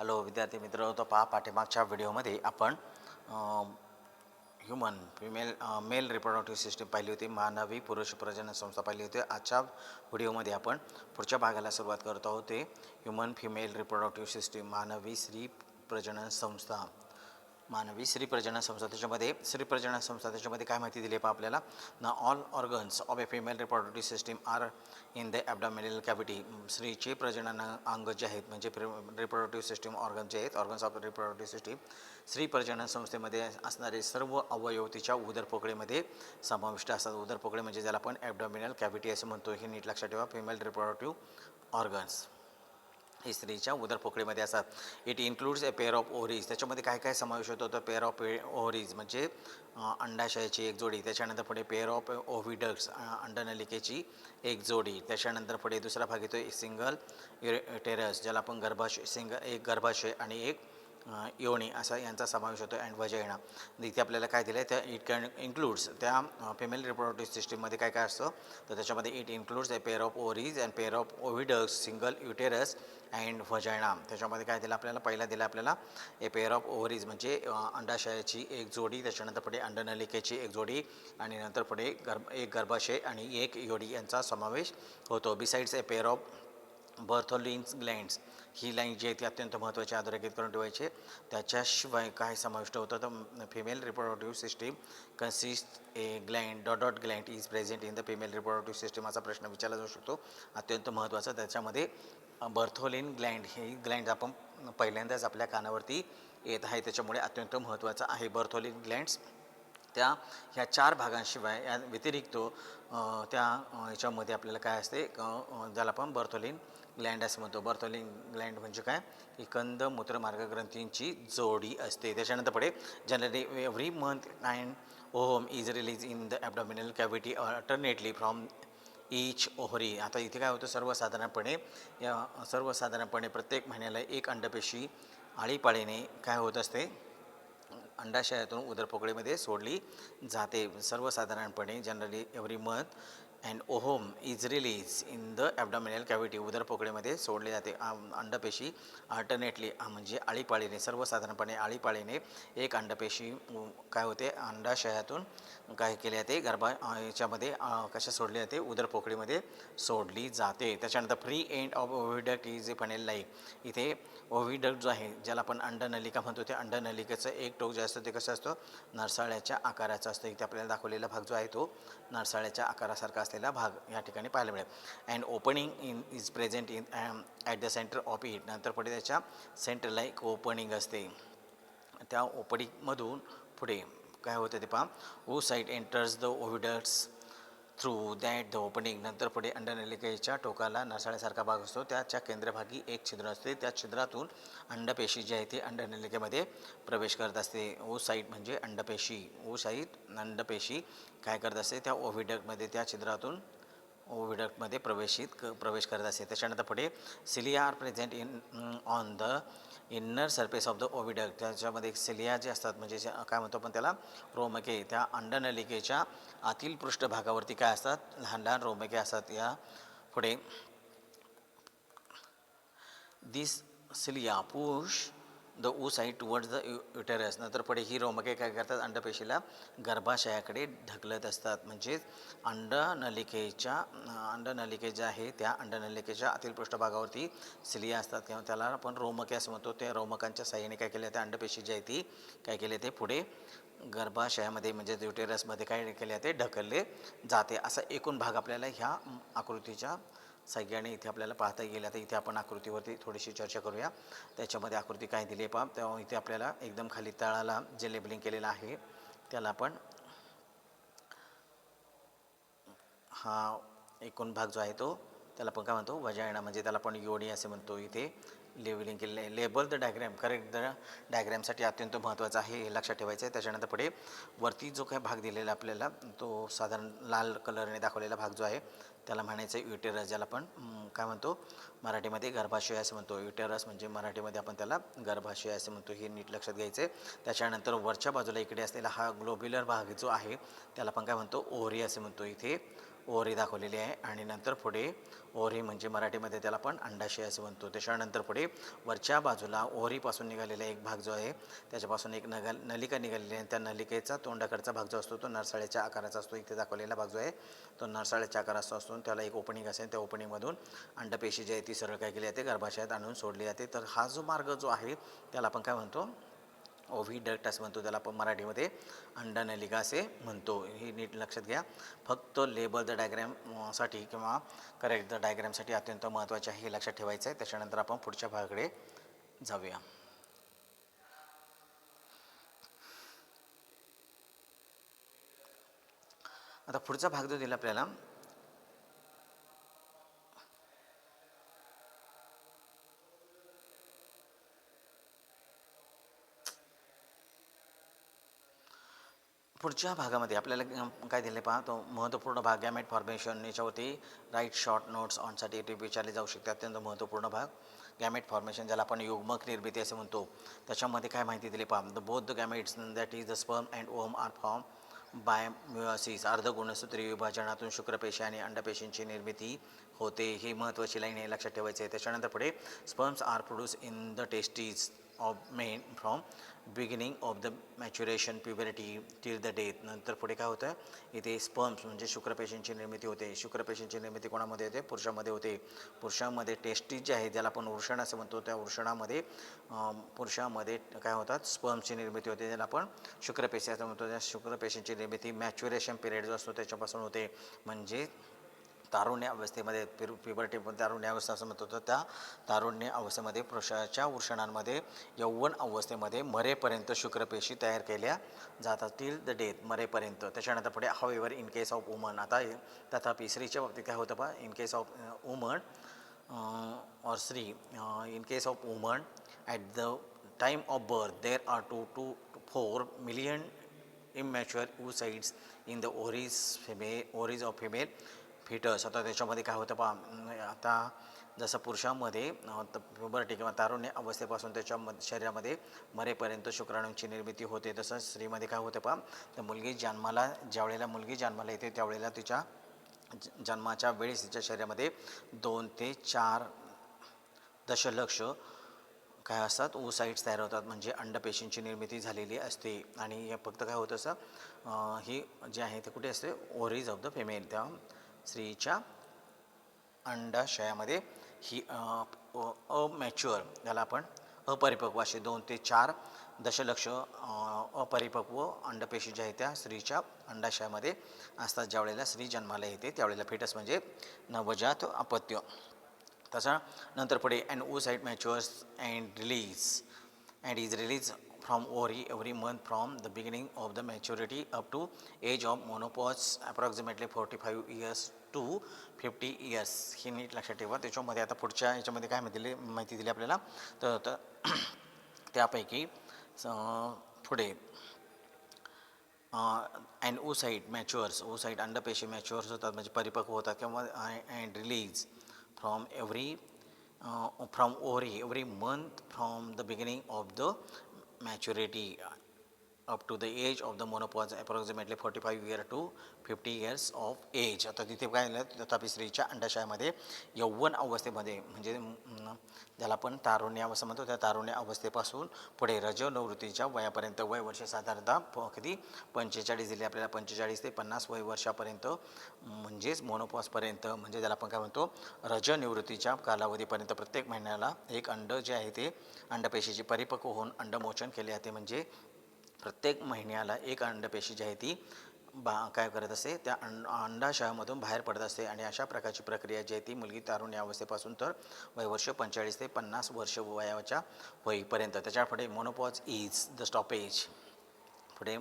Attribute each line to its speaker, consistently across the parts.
Speaker 1: Hello विद्यार्थी मित्र, तो पहा पाठीमागच्या व्हिडिओमध्ये आपण मेल रिप्रोडक्टिव्ह सिस्टीम पाहिली होती, मानवी पुरुष प्रजनन संस्था पाहिली होती. आजच्या व्हिडिओमध्ये आपण पुढच्या भागाला सुरुवात करत आहोत. ते ह्युमन फिमेल रिप्रोडक्टिव्ह सिस्टीम, मानवी स्त्री प्रजनन संस्था. त्याच्यामध्ये काय माहिती दिली आहे पहा आपल्याला. ना all organs of A female reproductive system are in the abdominal cavity. स्त्रीचे प्रजनन अंग जे आहेत म्हणजे रिप्रोडक्टिव्ह सिस्टीम ऑर्गन जे आहेत, ऑर्गन्स ऑफ रिप्रोडक्टिव्ह सिस्टीम, स्त्री प्रजनन संस्थेमध्ये असणारे सर्व अवयव तिच्या उदरपोकळीमध्ये समाविष्ट असतात. उदरपोकळी म्हणजे ज्याला आपण ॲबडॉमिनल कॅव्हिटी असे म्हणतो, हे नीट लक्षात ठेवा. फिमेल रिप्रोडक्टिव्ह ऑर्गन्स हे स्त्रीच्या उदरपोकळीमध्ये असतात. It includes a pair of ovaries. त्याच्यामध्ये काय काय समावेश होतो? तर पेअर ऑफ ओव्हरीज म्हणजे अंडाशयाची एक जोडी. त्याच्यानंतर पुढे पेअर ऑफ ओव्हिडक्ट्स, अंडनलिकेची एक जोडी. त्याच्यानंतर पुढे दुसरा भाग येतो सिंगल युटेरस, ज्याला आपण एक गर्भाशय आणि एक योनी असा यांचा समावेश होतो. And vagina. इथे आपल्याला काय दिलं आहे, त्या इट कॅन इन्क्लूड्स, त्या फिमेल रिप्रोडक्टिव्ह सिस्टीममध्ये काय काय असतं तर त्याच्यामध्ये it includes a pair of ovaries and pair of oviducts, single uterus and vagina. त्याच्यामध्ये काय दिलं आपल्याला, पहिला दिला आपल्याला ए पेअर ऑफ ओव्हरीज म्हणजे अंडाशयाची एक जोडी. त्याच्यानंतर पुढे अंडनलिकेची एक जोडी आणि नंतर पुढे एक गर्भाशय आणि एक योडी यांचा समावेश होतो. Besides a pair of Bartholin's glands. ही लाईन जी आहे ती अत्यंत महत्त्वाची अधोरेखित करून ठेवायची. त्याच्याशिवाय काय समाविष्ट होतं तर female reproductive system consist A Gland Gland is present in the female reproductive system. असा प्रश्न विचारला जाऊ शकतो, अत्यंत महत्त्वाचा. त्याच्यामध्ये बर्थोलिन ग्लँड, ही ग्लँड आपण पहिल्यांदाच आपल्या कानावरती येत आहे, त्याच्यामुळे अत्यंत महत्त्वाचं आहे. बर्थोलिन ग्लँड्स ह्या 4 भागांशिवाय या व्यतिरिक्त त्या ह्याच्यामध्ये आपल्याला काय असते, ज्याला आपण बर्थोलिन ग्लँड असं म्हणतो. बर्थोलिन ग्लँड म्हणजे काय, ही कंद मूत्रमार्ग ग्रंथींची जोडी असते. त्याच्यानंतर पुढे generally every month and ovum is release in the abdominal cavity alternately from each ovary. आता इथे काय होतं, सर्वसाधारणपणे प्रत्येक महिन्याला एक अंडपेशी आळीपाळीने काय होत असते, अंडाशयातून उदरपोकळीमध्ये सोडली जाते. सर्वसाधारणपणे generally every month and ovum is release in the abdominal cavity, उदरपोकळीमध्ये सोडले जाते. अंडपेशी अल्टरनेटली म्हणजे आळीपाळीने, सर्वसाधारणपणे आळीपाळीने एक अंडपेशी काय होते, अंडाशयातून काय केले जाते, याच्यामध्ये कशा सोडली जाते, उदरपोकळीमध्ये सोडली जाते. त्याच्यानंतर free end of oviduct is a funnel like. इथे ओव्हिडक्ट जो आहे, ज्याला आपण अंडनलिका म्हणतो, त्या अंडनलिकेचं एक टोक जे असतं ते कसं असतं, नरसाळ्याच्या आकाराचा असतं. इथे आपल्याला दाखवलेला भाग जो आहे तो नरसाळ्याच्या आकारासारखा असलेला भाग या ठिकाणी पाहायला मिळेल. And opening is present in at the centre of it. नंतर पुढे त्याच्या सेंटरला एक ओपनिंग असते. त्या ओपनिंगमधून पुढे काय होतं ते पहा, oocyte enters the oviducts through that the opening. नंतर पुढे अंडनलिकेच्या टोकाला नरसाळ्यासारखा भाग असतो, त्याच्या केंद्रभागी एक छिद्र असते. त्या छिद्रातून अंडपेशी जी आहे ती अंडनलिकेमध्ये प्रवेश करत असते. ओ साईट म्हणजे अंडपेशी, ओ साईट अंडपेशी काय करत असते, त्या ओव्हिडक्टमध्ये, त्या छिद्रातून ओव्हिडक्टमध्ये प्रवेश करत असते. त्याच्यानंतर पुढे cilia are present on the inner surface of the oviduct. त्याच्यामध्ये सिलिया जे असतात म्हणजे काय म्हणतो आपण त्याला, रोमके. त्या अंडनलिकेच्या आतील पृष्ठभागावरती काय असतात, लहान लहान रोमके असतात. या पुढे this cilia push the oocyte towards the uterus. नंतर पुढे ही रोमके काय करतात, अंडपेशीला गर्भाशयाकडे ढकलत असतात. म्हणजेच अंडनलिके जे आहे त्या अंडनलिकेच्या आतील पृष्ठभागावरती सिलिया असतात किंवा त्याला आपण रोमके असं म्हणतो. त्या रोमकांच्या साह्याने काय केलं, त्या अंडपेशी जी आहे ती काय केले, ते पुढे गर्भाशयामध्ये म्हणजे युटेरसमध्ये काय केले, ते ढकलले जाते. असा एकूण भाग आपल्याला ह्या आकृतीच्या सगळ्यांनी इथे आपल्याला पाहता येईल. आता इथे आपण आकृतीवरती थोडीशी चर्चा करूया. त्याच्यामध्ये आकृती काय दिली आहे पहा. तेव्हा इथे आपल्याला एकदम खाली तळाला जे लेबलिंग केलेलं आहे त्याला आपण, हा एकूण भाग जो आहे तो त्याला आपण काय म्हणतो, वजायना, म्हणजे त्याला आपण योनी असे म्हणतो. इथे लेबलिंग केलेलं आहे. Label the diagram, correct the डायग्रॅमसाठी अत्यंत महत्त्वाचं आहे, हे लक्षात ठेवायचं आहे. त्याच्यानंतर पुढे वरती जो काय भाग दिलेला आपल्याला, तो साधारण लाल कलरने दाखवलेला भाग जो आहे त्याला म्हणायचं आहे युटेरस, ज्याला आपण काय म्हणतो, मराठीमध्ये गर्भाशय असं म्हणतो. युटेरस म्हणजे मराठीमध्ये आपण त्याला गर्भाशय असं म्हणतो, हे नीट लक्षात घ्यायचं आहे. त्याच्यानंतर वरच्या बाजूला इकडे असलेला हा ग्लोब्युलर भाग जो आहे त्याला आपण काय म्हणतो, ओव्हरी असे म्हणतो. इथे ओव्हरी दाखवलेली आहे. आणि नंतर पुढे ओव्हरी म्हणजे मराठीमध्ये त्याला आपण अंडाशय असं म्हणतो. त्याच्यानंतर पुढे वरच्या बाजूला ओव्हरीपासून निघालेला एक भाग जो आहे त्याच्यापासून एक नलिका निघालेली आहे. त्या नलिकेचा तोंडाकडचा भाग जो असतो तो नरसाळ्याच्या आकाराचा असतो. इथे दाखवलेला भाग जो आहे तो नरसाळ्याच्या आकाराचा असतो. त्याला एक ओपनिंग असेल, त्या ओपनिंगमधून अंडपेशी जी आहे ती सरळ काय केली जाते, गर्भाशयात आणून सोडली जाते. तर हा जो मार्ग जो आहे त्याला आपण काय म्हणतो, ओव्हिडक्ट असं म्हणतो. त्याला आपण मराठीमध्ये अंडनलिका असे म्हणतो. ही नीट लक्षात घ्या. फक्त लेबल द डायग्रॅमसाठी किंवा करेक्ट द डायग्रॅमसाठी अत्यंत महत्त्वाचे आहे, हे लक्षात ठेवायचं आहे. त्याच्यानंतर आपण पुढच्या भागाकडे जाऊया. आता पुढचा भाग जो दिला आपल्याला, पुढच्या भागामध्ये आपल्याला काय दिले पहा, तो महत्त्वपूर्ण भाग गॅमेट फॉर्मेशन. याच्यावरती राईट शॉर्ट नोट्स ऑनसाठी विचारले जाऊ शकते. अत्यंत महत्त्वपूर्ण भाग गॅमेट फॉर्मेशन, ज्याला आपण युग्मक निर्मिती असे म्हणतो. त्याच्यामध्ये काय माहिती दिली पहा, the both the gametes that is the sperm and ovum are form by meiosis. अर्धगुणसूत्री विभाजनातून शुक्रपेशी आणि अंडपेशींची निर्मिती होते. ही महत्त्वाची लाईन हे लक्षात ठेवायचे आहे. त्याच्यानंतर पुढे sperms are produce in the testes of men from beginning of the maturation puberty till the death. नंतर पुढे काय होतं, इथे स्पर्म्स म्हणजे शुक्रपेशींची निर्मिती होते. शुक्रपेशींची निर्मिती कोणामध्ये होते, पुरुषामध्ये होते. पुरुषामध्ये टेस्टीज जे आहे ज्याला आपण वृषण असं म्हणतो, त्या वृषणामध्ये पुरुषामध्ये काय होतात, स्पर्म्सची निर्मिती होते, ज्याला आपण शुक्रपेशी असं म्हणतो. त्या शुक्रपेशींची निर्मिती मॅच्युरेशन पिरियड जो असतो त्याच्यापासून होते. म्हणजे तारुण्य अवस्थेमध्ये, प्युबर्टी तारुण्य अवस्था असं म्हणतो. तर त्या तारुण्य अवस्थेमध्ये पुरुषाच्या वृषणांमध्ये यौवन अवस्थेमध्ये मरेपर्यंत शुक्रपेशी तयार केल्या जातात, टिल द डेथ, मरेपर्यंत. त्याच्यानंतर पुढे however in case of woman. आता तथापि स्त्रीच्या बाबतीत काय होतं पहा, इन केस ऑफ वुमन और स्त्री, in case of woman at the time of birth there are 2 to 4 million immature oocytes in the ovaries of female foetus. आता त्याच्यामध्ये काय होतं पहा, आता जसं पुरुषामध्ये प्युबर्टी किंवा तारुण्य अवस्थेपासून त्याच्या शरीरामध्ये मरेपर्यंत शुक्राणूंची निर्मिती होते, तसं स्त्रीमध्ये काय होतं पहा, तर ज्यावेळेला मुलगी जन्माला येते त्यावेळेला तिच्या जन्माच्या वेळेस तिच्या शरीरामध्ये 2 ते 4 दशलक्ष काय असतात, ओसाइट्स तयार होतात, म्हणजे अंडपेशींची निर्मिती झालेली असते. आणि हे फक्त काय होतं असं, ही जे आहे ते कुठे असते, ओव्हरीज ऑफ द फिमेल, त्या स्त्रीच्या अंडाशयामध्ये. ही अमॅच्युअर, त्याला आपण अपरिपक्व असे 2 ते 4 दशलक्ष अपरिपक्व अंडपेशी ज्या आहेत त्या स्त्रीच्या अंडाशयामध्ये असतात ज्यावेळेला स्त्री जन्माला येते त्यावेळेला. फिटस म्हणजे नवजात अपत्य. तसा नंतर पुढे and oocyte matures and is release from ovary every month from the beginning of the maturity up to age of menopause approximately 45 years to 50 years. ही नीट लक्षात ठेवा. त्याच्यामध्ये आता पुढच्या याच्यामध्ये काय माहिती दिली आपल्याला, तर त्यापैकी पुढे अँड oocyte मॅच्युअर्स, oocyte अंडपेशी मॅच्युअर्स होतात म्हणजे परिपक्व होतात, किंवा and release from from ovary every month from the beginning of the maturity up to the age of the menopause approximately 45 years to 50 years of age. आता तिथे काय झालं, तथापि स्त्रीच्या अंडाशयामध्ये यौवन अवस्थेमध्ये म्हणजे ज्याला आपण तारुण्य अवस्था म्हणतो, त्या तारुण्य अवस्थेपासून पुढे रजोनिवृत्तीच्या वयापर्यंत, वय वर्ष साधारणतः किती 45 दिले आपल्याला, 45 ते 50 वय वर्षापर्यंत, म्हणजेच मोनोपॉजपर्यंत, म्हणजे ज्याला आपण काय म्हणतो रजनिवृत्तीच्या कालावधीपर्यंत प्रत्येक महिन्याला एक अंड जे आहे ते अंडपेशीची परिपक्व होऊन अंडमोचन केले जाते. म्हणजे प्रत्येक महिन्याला एक अंडपेशी जी आहे ती काय करत असते, त्या अंडाशयामधून बाहेर पडत असते. आणि अशा प्रकारची प्रक्रिया जी आहे ती मुलगी तारुण्य अवस्थेपासून तर वयवर्ष 45 ते 50 वर्ष वयाच्या होईपर्यंत. त्याच्यापुढे मोनोपॉज इज द स्टॉपेज. पुढे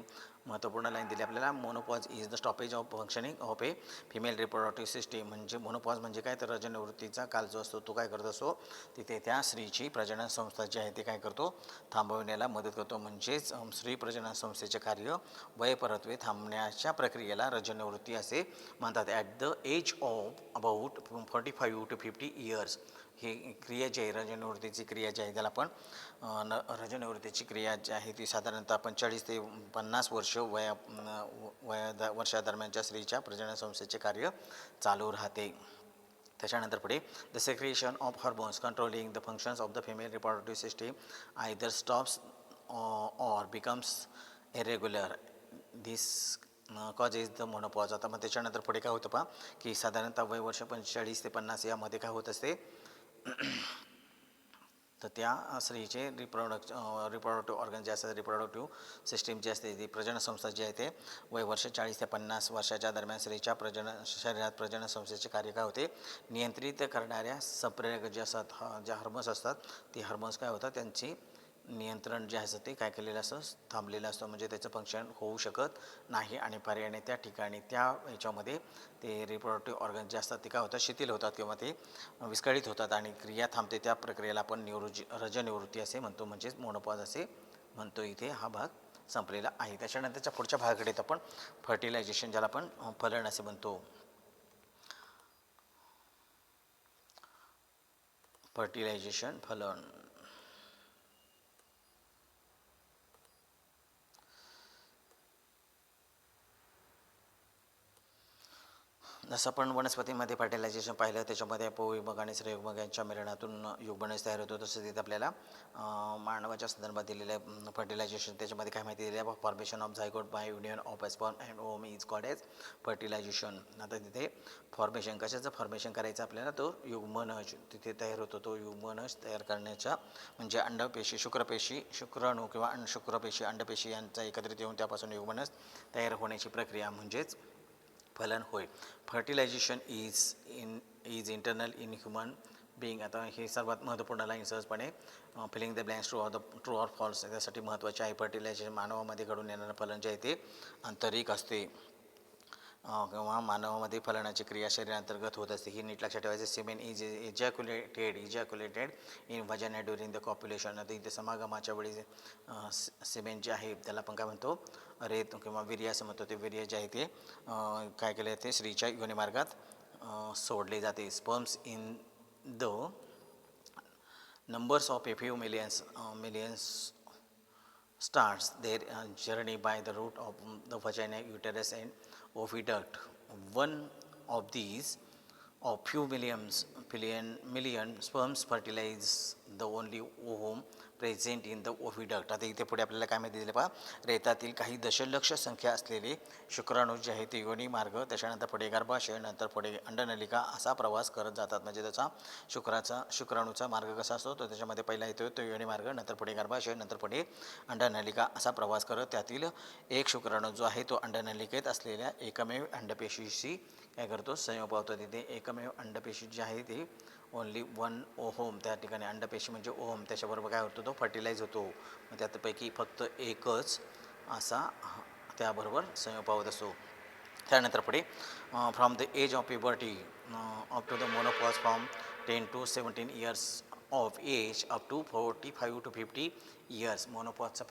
Speaker 1: महत्त्वपूर्ण लाईन दिली आपल्याला, menopause is the stoppage of functioning of A female reproductive system. म्हणजे मोनोपॉज म्हणजे काय, तर रजनिवृत्तीचा काल जो असतो तो काय करत असतो, तिथे त्या स्त्रीची प्रजनन संस्था जी आहे ते काय करतो, थांबवण्याला मदत करतो. म्हणजेच स्त्री प्रजनन संस्थेचे कार्य वयपरत्वे थांबण्याच्या प्रक्रियेला रजनिवृत्ती असे म्हणतात. At the age of about 45 to 50 years ही क्रिया जी आहे रजनिवृत्तीची क्रिया जी आहे त्याला आपण रजनिवृत्तीची क्रिया जी आहे ती साधारणतः 45 ते 50 वर्ष वर्षादरम्यानच्या स्त्रीच्या प्रजनन संस्थेचे कार्य चालू राहते. त्याच्यानंतर पुढे the secretion of hormones controlling the functions of the female reproductive system either stops or becomes irregular this causes the menopause. आता मग त्याच्यानंतर पुढे काय होतं पहा की साधारणतः वय वर्ष 45 ते 50 यामध्ये काय होत असते तर त्या स्त्रीचे रिप्रोडक्टिव्ह ऑर्गन जे असतात रिप्रोडक्टिव्ह सिस्टीम जी असते ती प्रजनन संस्था जी आहे ते वय वर्ष 40 ते 50 वर्षाच्या दरम्यान स्त्रीच्या शरीरात प्रजनन संस्थेचे कार्य काय होते नियंत्रित करणाऱ्या संप्रेरक जे असतात ज्या हार्मोन्स असतात ते हार्मोन्स काय होतात त्यांची नियंत्रण जे असतं ते काय केलेलं असतं थांबलेलं असतं म्हणजे त्याचं फंक्शन होऊ शकत नाही आणि पर्यायाने त्या ठिकाणी त्या ह्याच्यामध्ये ते रिप्रोडक्टिव्ह ऑर्गन जे असतात ते काय होतात शिथिल होतात किंवा ते विस्कळीत होतात आणि क्रिया थांबते. त्या प्रक्रियेला आपण रजनिवृत्ती असे म्हणतो म्हणजेच मोनोपॉज असे म्हणतो. इथे हा भाग संपलेला आहे. त्याच्यानंतरच्या पुढच्या भागाकडे आपण फर्टिलायझेशन ज्याला आपण फलन असे म्हणतो. फर्टिलायझेशन फलन जसं आपण वनस्पतीमध्ये फर्टिलायझेशन पाहिलं त्याच्यामध्ये उपयुग्मक आणि श्रेयुग्मक यांच्या मिलनातून युग्मनज तयार होतो. तसंच तिथे आपल्याला मानवाच्या संदर्भात दिलेलं फर्टिलायझेशन त्याच्यामध्ये काय माहिती दिली आहे formation of zygote by union of sperm and ovum is called as fertilization. आता तिथे फॉर्मेशन कशाचं फॉर्मेशन करायचं आपल्याला तो युग्मनज तिथे तयार होतो. तो युग्मनज तयार करण्याच्या म्हणजे अंडपेशी शुक्राणू किंवा शुक्रपेशी अंडपेशी यांचा एकत्रित येऊन त्यापासून युग्मनज तयार होण्याची प्रक्रिया म्हणजेच फलन होय. Fertilization is internal in human being. आता हे सर्वात महत्त्वपूर्ण लाईन सहजपणे filling the blanks true or false त्यासाठी महत्त्वाचे आहे. फर्टिलायझेशन मानवामध्ये घडून येणारं फलन जे आहे ते आंतरिक असते किंवा मानवामध्ये फलनाची क्रिया शरीरांतर्गत होत असते. ही नीट लक्षात ठेवायचं. Semen is ejaculated in vagina during the copulation. आता इथे समागमाच्या वेळी सिमेन जे आहे त्याला आपण काय म्हणतो रेत किंवा वीर्य असं म्हणतो. ते वीर्य जे आहे ते काय केले जाते स्त्रीच्या योनिमार्गात सोडले जाते. Sperms in the numbers of a few millions starts their journey by the route of the vagina, uterus and oviduct. One of these of few million sperms fertilize the only ovum present in the oviduct. आता इथे पुढे आपल्याला काय माहिती दिलं पहा रेतातील काही दशलक्ष संख्या असलेले शुक्राणू जे आहे ते योनी मार्ग त्याच्यानंतर पुढे गर्भाशय नंतर पुढे अंडनलिका असा प्रवास करत जातात. म्हणजे त्याचा शुक्राणूचा मार्ग कसा असतो तर त्याच्यामध्ये पहिला येतो तो योनी मार्ग नंतर पुढे गर्भाशय नंतर पुढे अंडनलिका असा प्रवास करत त्यातील एक शुक्राणू जो आहे तो अंडनलिकेत असलेल्या एकमेव अंडपेशीशी काय करतो संयोग पावतो. तिथे एकमेव अंडपेशी जी आहे ती ओनली वन ओहोम त्या ठिकाणी अंडपेशी म्हणजे ओहोम त्याच्याबरोबर काय होतो तो फर्टिलाइज होतो. मग त्यापैकी फक्त एकच असा त्याबरोबर संयोग पावत असतो. त्यानंतर पुढे from the age of puberty up to the menopause from 10 to 17 years of age up to 45 to 50 years. मोनोपॉजचा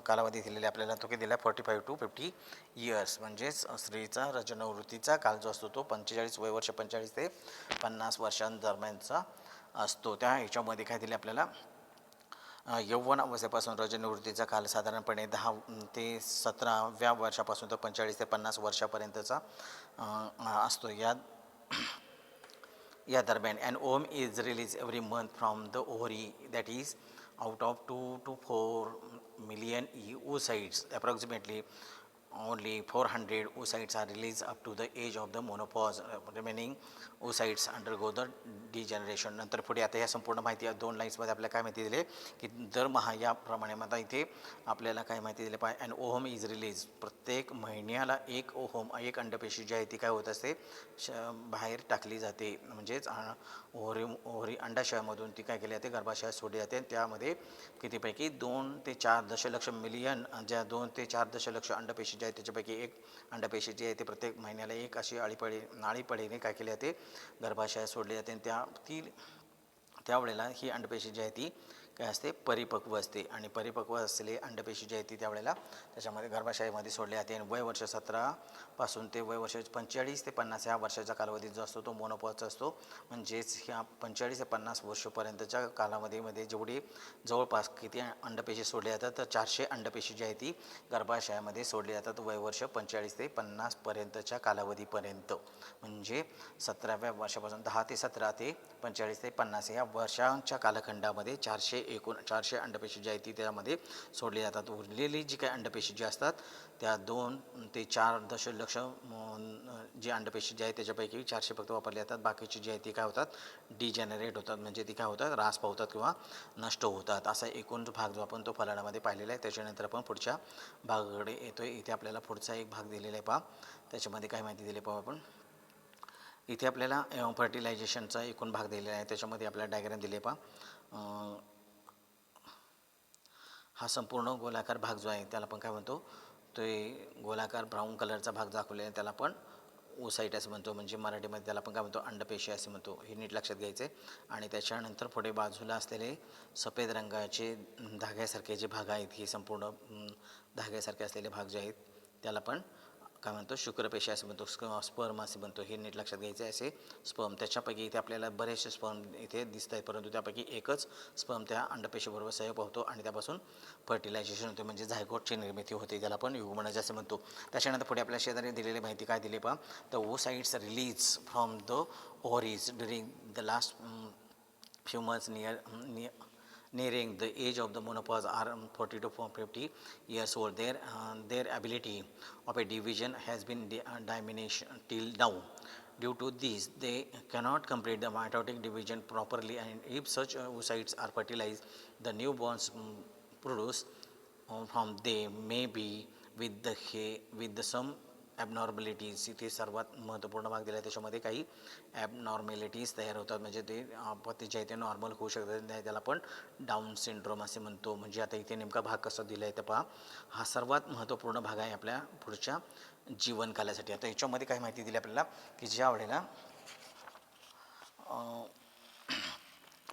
Speaker 1: कालावधी दिलेला आपल्याला तो किती दिला 45 to 50 इयर्स. म्हणजेच स्त्रीचा रजनवृत्तीचा काल जो असतो तो 45 वय वर्ष 45 ते 50 वर्षांदरम्यानचा असतो. त्या ह्याच्यामध्ये काय दिले आपल्याला यौवन अवस्थेपासून रजनिवृत्तीचा काल साधारणपणे 10 ते 17व्या वर्षापासून तर 45 ते 50 वर्षापर्यंतचा असतो. या दरम्यान and ovum is release every month from the ovary that is out of 2 to 4 million oocytes. Approximately only 400 oocytes are released up to the age of the menopause. Remaining oocytes undergo the degeneration. नंतर पुढे आता या संपूर्ण माहिती 2 लाईन्समध्ये आपल्याला काय माहिती दिली की दरमहा याप्रमाणे आता इथे आपल्याला काय माहिती दिली पाहिजे अँड ओहोम इज रिलीज प्रत्येक महिन्याला एक एक अंडपेशी जी आहे ती काय होत असते बाहेर टाकली जाते. म्हणजेच ओव्हरी अंडाशयामधून ती काय केली जाते गर्भाशयात सोडली जाते. त्यामध्ये कितीपैकी 2 ते 4 दशलक्ष मिलियन ज्या 2 ते 4 दशलक्ष अंडपेशी ज्या आहेत त्याच्यापैकी एक अंडपेशी जी आहे ते प्रत्येक महिन्याला एक अशी आळीपळीने काय केली जाते गर्भाशयात सोडली जाते. त्यावेळेला ही अंडपेशी जी आहे ती काय असते, परिपक्व असते. आणि परिपक्व असलेली अंडपेशी जी आहे ती त्यावेळेला त्याच्यामध्ये गर्भाशयामध्ये सोडली जाते. आणि वय वर्ष 17 पासून ते वय वर्ष 45 ते 50 ह्या वर्षाचा कालावधी जो असतो तो मोनोपॉजचा असतो. म्हणजेच ह्या 45 ते 50 वर्षापर्यंतच्या कालावधीमध्ये जेवढी जवळपास किती अंडपेशी सोडल्या जातात, तर 400 अंडपेशी जी आहे ती गर्भाशयामध्ये सोडली जातात वय वर्ष 45 ते 50पर्यंतच्या कालावधीपर्यंत. म्हणजे 17व्या वर्षापासून 10 ते 17 ते 45 ते 50 या वर्षांच्या कालखंडामध्ये 400 अंडपेशी जी आहे ती त्यामध्ये सोडली जातात. उरलेली जी काही अंडपेशी जी असतात त्या 2 ते 4 दशलक्ष जी अंडपेशी जी आहे त्याच्यापैकी 400 फक्त वापरली जातात. बाकीची जी आहे ती काय होतात, डिजेनरेट होतात, म्हणजे ती काय होतात, ऱ्हास पावतात किंवा नष्ट होतात. असा एकूण जो भाग जो आपण तो फलाटामध्ये पाहिलेला आहे. त्याच्यानंतर आपण पुढच्या भागाकडे येतो आहे. इथे आपल्याला पुढचा एक भाग दिलेला आहे पहा. त्याच्यामध्ये काय माहिती दिली पाहू आपण. इथे आपल्याला फर्टिलायझेशनचा एकूण भाग दिलेला आहे. त्याच्यामध्ये आपल्याला डायग्राम दिले पहा. हा संपूर्ण गोलाकार भाग जो आहे त्याला आपण काय म्हणतो, तो गोलाकार ब्राऊन कलरचा भाग दाखवलेला आहे त्याला आपण ओसाईट असं म्हणतो. म्हणजे मराठीमध्ये त्याला आपण काय म्हणतो, अंडपेशी असे म्हणतो. हे नीट लक्षात घ्यायचे. आणि त्याच्यानंतर पुढे बाजूला असलेले सफेद रंगाचे धाग्यासारखे जे भाग आहेत, हे संपूर्ण धाग्यासारखे असलेले भाग जे आहेत त्याला पण काय म्हणतो, शुक्रपेशी असं म्हणतो, स्पर्म असे म्हणतो. हे नीट लक्षात घ्यायचे. असे स्पर्म त्याच्यापैकी इथे आपल्याला बरेचसे स्पर्म इथे दिसत आहेत, परंतु त्यापैकी एकच स्पर्म त्या अंडपेशीबरोबर सहयोग होतो आणि त्यापासून फर्टिलायझेशन होते, म्हणजे झायगोटची निर्मिती होते. त्याला आपण युग्मनज असे म्हणतो. त्याच्यानंतर पुढे आपल्या शेजारी दिलेली माहिती काय दिली पहा. The oocytes release from the ovaries during the last few months nearing the age of the menopause are 40 to 50 years old. Their ability of a division has been diminished till now. Due to this, they cannot complete the mitotic division properly, and if such oocytes are fertilized, the newborns produced from them may be with the some ॲबनॉर्मॅलिटीज. इथे सर्वात महत्त्वपूर्ण भाग दिला आहे. त्याच्यामध्ये काही ॲबनॉर्मॅलिटीज तयार होतात, म्हणजे ते आपत्ती जे आहे ते नॉर्मल होऊ शकतात नाही. त्याला आपण डाऊन सिंड्रोम असे म्हणतो. म्हणजे आता इथे नेमका भाग कसा दिला आहे तर पहा, हा सर्वात महत्त्वपूर्ण भाग आहे आपल्या पुढच्या जीवनकालासाठी. आता याच्यामध्ये काय माहिती दिली आपल्याला, की ज्या वेळेला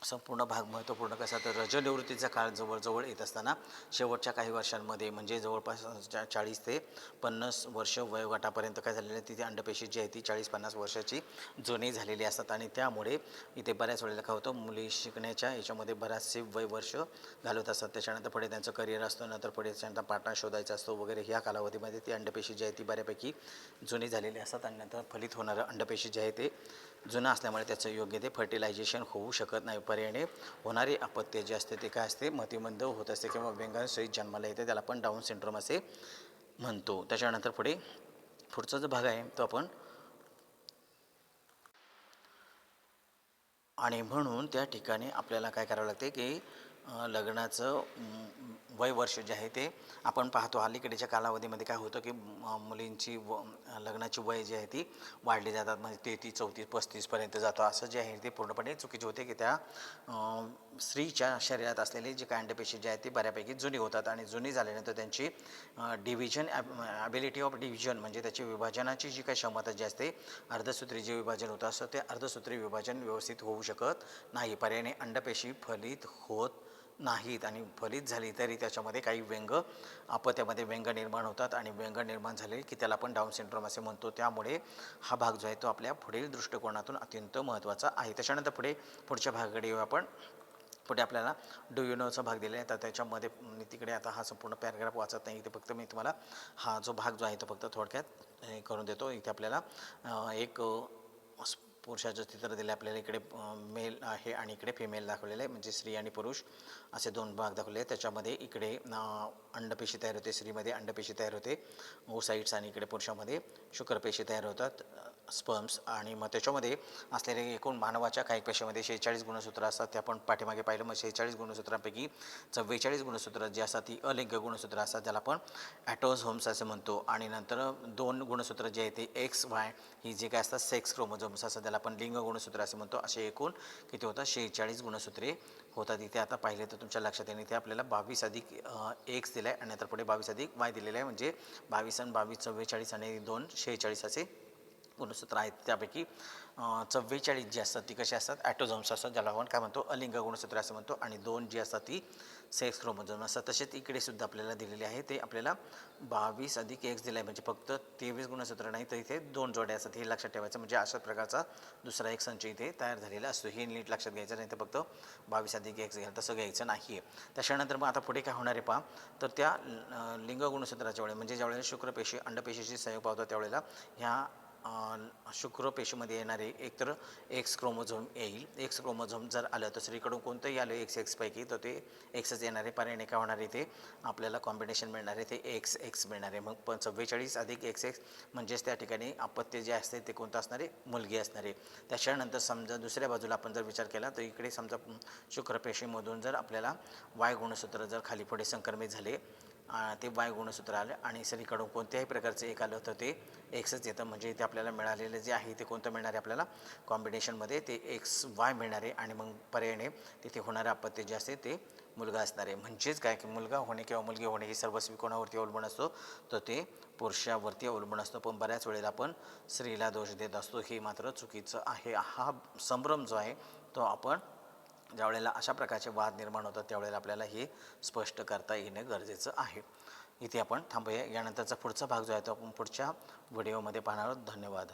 Speaker 1: संपूर्ण भाग महत्त्वपूर्ण कसा, तर रजनिवृत्तीचा काळ जवळजवळ येत असताना शेवटच्या काही वर्षांमध्ये, म्हणजे जवळपास 40 ते 50 वर्ष वयोगटापर्यंत काय झालेलं आहे, तिथे अंडपेशी जी आहे ती 40-50 वर्षाची जुनी झालेली असतात. आणि त्यामुळे इथे बऱ्याच वेळेला काय होतं, मुली शिकण्याच्या याच्यामध्ये बराचसे वर्ष घालवत असतात. त्याच्यानंतर पुढे त्यांचं करिअर असतं, नंतर पुढे त्यांचा पार्टनर शोधायचा असतो वगैरे. ह्या कालावधीमध्ये ती अंडपेशी जी आहे ती बऱ्यापैकी जुनी झालेली असतात. आणि नंतर फलित होणारं अंडपेशी जे आहे ते जुनं असल्यामुळे त्याचं योग्य ते फर्टिलायझेशन होऊ शकत नाही. पर्यायाने होणारी अपत्य जे असते ते काय असते, मतिमंद होत असते किंवा व्यंगासहित जन्माला येते. त्याला आपण डाऊन सिंड्रोम असे म्हणतो. त्याच्यानंतर पुढचा जो भाग आहे तो आपण, आणि म्हणून त्या ठिकाणी आपल्याला काय करावं लागते की लग्नाचं वय वर्ष जे आहे ते आपण पाहतो. अलीकडेच्या कालावधीमध्ये काय होतं की मुलींची लग्नाची वय जी आहे ती वाढली जातात, म्हणजे 33-34-35पर्यंत जातो. असं जे आहे ते पूर्णपणे चुकीचे होते, की त्या स्त्रीच्या शरीरात असलेली जी काय अंडपेशी जी आहे ती बऱ्यापैकी जुनी होतात. आणि जुनी झाल्यानंतर त्यांची डिव्हिजन ॲबिलिटी ऑफ डिव्हिजन, म्हणजे त्याची विभाजनाची जी काही क्षमता जी असते, अर्धसूत्री जे विभाजन होतं असं ते अर्धसूत्री विभाजन व्यवस्थित होऊ शकत नाही. पर्यायाने अंडपेशी फलित होत नाहीत, आणि फलित झाली तरी त्याच्यामध्ये काही अपत्यामध्ये व्यंग निर्माण होतात, आणि व्यंग निर्माण झाले की त्याला आपण डाऊन सिंड्रोम असे म्हणतो. त्यामुळे हा भाग जो आहे तो आपल्या पुढील दृष्टिकोनातून अत्यंत महत्त्वाचा आहे. त्याच्यानंतर पुढच्या भागाकडे येऊ आपण. पुढे आपल्याला डू यू नोचा भाग दिला आहे. तर त्याच्यामध्ये मी तिकडे आता हा संपूर्ण पॅराग्राफ वाचत नाही. इथे फक्त मी तुम्हाला हा जो भाग जो आहे तो फक्त थोडक्यात करून देतो. इथे आपल्याला एक पुरुषाचं चित्र दिलं आपल्याला. इकडे मेल आहे आणि इकडे फिमेल दाखवलेलं आहे, म्हणजे स्त्री आणि पुरुष असे 2 भाग दाखवले आहेत. त्याच्यामध्ये इकडे अंडपेशी तयार होते, स्त्रीमध्ये अंडपेशी तयार होते ओसाइट्स, आणि इकडे पुरुषामध्ये शुक्रपेशी तयार होतात स्पर्म्स. आणि मग त्याच्यामध्ये असलेले एकूण मानवाच्या काही पेशीमध्ये 46 गुणसूत्र असतात. ते आपण पाठीमागे पाहिलं. मग 46 गुणसूत्रांपैकी 44 गुणसूत्र जी असतात ती अलिंग गुणसूत्र असतात, ज्याला आपण ॲटोझोम्स असे म्हणतो. आणि नंतर 2 गुणसूत्र जे आहे ते XY ही जे काय असतात सेक्स क्रोमोझोम्स असतात, त्याला आपण लिंग गुणसूत्र असे म्हणतो. असे एकूण किती होतात, 46 गुणसूत्रे होतात. इथे आता पाहिले तर तुमच्या लक्षात येईल, इथे आपल्याला 22 अधिक X दिला आहे, आणि नंतर पुढे 22 अधिक Y दिलेलं आहे, म्हणजे 22 आणि 22 44 आणि 2 46 असे गुणसूत्र आहेत त्यापैकी 44 जी असतात ती कशी असतात ॲटोझोम्स असतात, ज्याला आपण काय म्हणतो अलिंग गुणसूत्र असं म्हणतो, आणि 2 जी असतात ती सेक्स क्रोमोझोम असतात. तसेच इकडे सुद्धा आपल्याला दिलेले आहे ते आपल्याला 22 अधिक एक्स दिला आहे, म्हणजे फक्त 23 गुणसूत्र नाही तर इथे 2 जोड्या असतात, हे लक्षात ठेवायचं. म्हणजे अशा प्रकारचा दुसरा एक संच इथे तयार झालेला असतो, हे नीट लक्षात घ्यायचं. नाही तर फक्त 22 अधिक एक्स घ्यायला तसं घ्यायचं नाही आहे. त्याच्यानंतर मग आता पुढे काय होणार आहे पहा, तर त्या लिंग गुणसूत्राच्या वेळेला म्हणजे ज्यावेळेला शुक्रपेशी अंडपेशीशी संयोग पावतात त्यावेळेला ह्या शुक्रपेशीमध्ये येणारे एकतर एक्स क्रोमोझोम येईल. एक्स क्रोमोझोम जर आलं तर स्त्रीकडून कोणतंही आलं एक्सपैकी तर ते एक्सच येणार आहे. पर्यायाने काय होणार आहे ते आपल्याला कॉम्बिनेशन मिळणार आहे ते एक्स मिळणार आहे. मग 44 अधिक एक्स म्हणजेच त्या ठिकाणी अपत्य जे असते ते कोणतं असणार आहे, मुलगी असणार आहे. त्याच्यानंतर समजा दुसऱ्या बाजूला आपण जर विचार केला तर इकडे समजा शुक्रपेशीमधून जर आपल्याला वाय गुणसूत्र जर खाली पुढे संक्रमित झाले, ते वाय गुणसूत्र आलं आणि सगळीकडून कोणत्याही प्रकारचं एक आलं तर ते एक्सच येतं. म्हणजे इथे आपल्याला मिळालेलं जे आहे ते कोणतं मिळणार आहे आपल्याला कॉम्बिनेशनमध्ये ते एक्स वाय मिळणार आहे. आणि मग पर्यायाने तिथे होणारं अपत्य जे असते ते मुलगा असणार आहे. म्हणजेच काय की मुलगा होणे किंवा मुलगी होणे हे सर्वस्वी कोणावरती अवलंबून असतो, तर ते पुरुषावरती अवलंबून असतो. पण बऱ्याच वेळेला आपण स्त्रीला दोष देत असतो, हे मात्र चुकीचं आहे. हा संभ्रम जो आहे तो आपण ज्यावेळेला अशा प्रकारचे वाद निर्माण होतात त्यावेळेला आपल्याला हे स्पष्ट करता येणं गरजेचं आहे. इथे आपण थांबूया. यानंतरचा पुढचा भाग जो आहे तो आपण पुढच्या व्हिडिओमध्ये पाहणार आहोत. धन्यवाद.